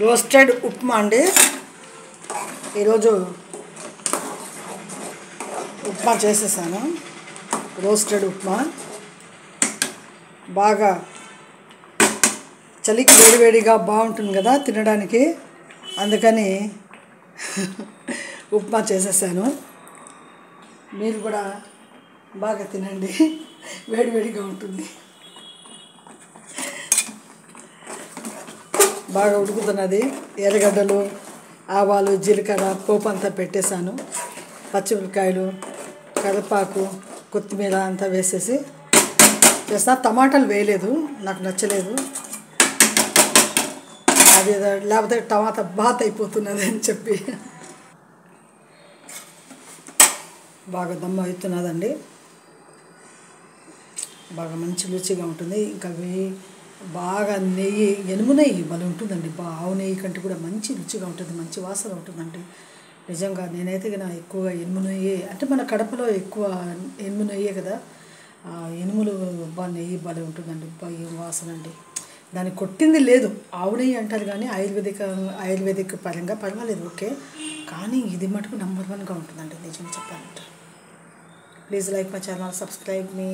Roasted upma అండి. ఈరోజు ఉప్మా చేసేసాను. రోస్టెడ్ ఉప్మా బాగా చలికి వేడివేడిగా బాగుంటుంది కదా తినడానికి, అందుకని ఉప్మా చేసేసాను. మీరు కూడా బాగా తినండి, వేడివేడిగా ఉంటుంది. బాగా ఉడుకుతున్నది. ఎర్రగడ్డలు, ఆవాలు, జీలకర్ర, పోపు అంతా పెట్టేశాను. పచ్చిమిరపకాయలు, కరివేపాకు, కొత్తిమీర అంతా వేసేసి చేస్తా. టమాటాలు వేయలేదు, నాకు నచ్చలేదు. అది లేకపోతే టమాటా బాత్ అయిపోతున్నది అని చెప్పి బాగా దమ్ము అవుతున్నదండి. బాగా మంచి రుచిగా ఉంటుంది. ఇంకా బాగా నెయ్యి, ఎనుము నెయ్యి భలే ఉంటుందండి. ఆవు నెయ్యి కంటే కూడా మంచి రుచిగా ఉంటుంది, మంచి వాసన ఉంటుందండి. నిజంగా నేనైతే ఎక్కువగా ఎనుము నెయ్యి, అంటే మన కడపలో ఎక్కువ ఎనుము నెయ్యే కదా, ఎనుములు నెయ్యి భలే ఉంటుందండి. ఏం వాసన అండి. దాన్ని కొట్టింది లేదు. ఆవు నెయ్యి అంటారు కానీ ఆయుర్వేదిక్ పరంగా పర్వాలేదు, ఓకే. కానీ ఇది మటుకు నంబర్ 1గా ఉంటుందండి నిజం చెప్పాలంటే. Please like my channel, subscribe me.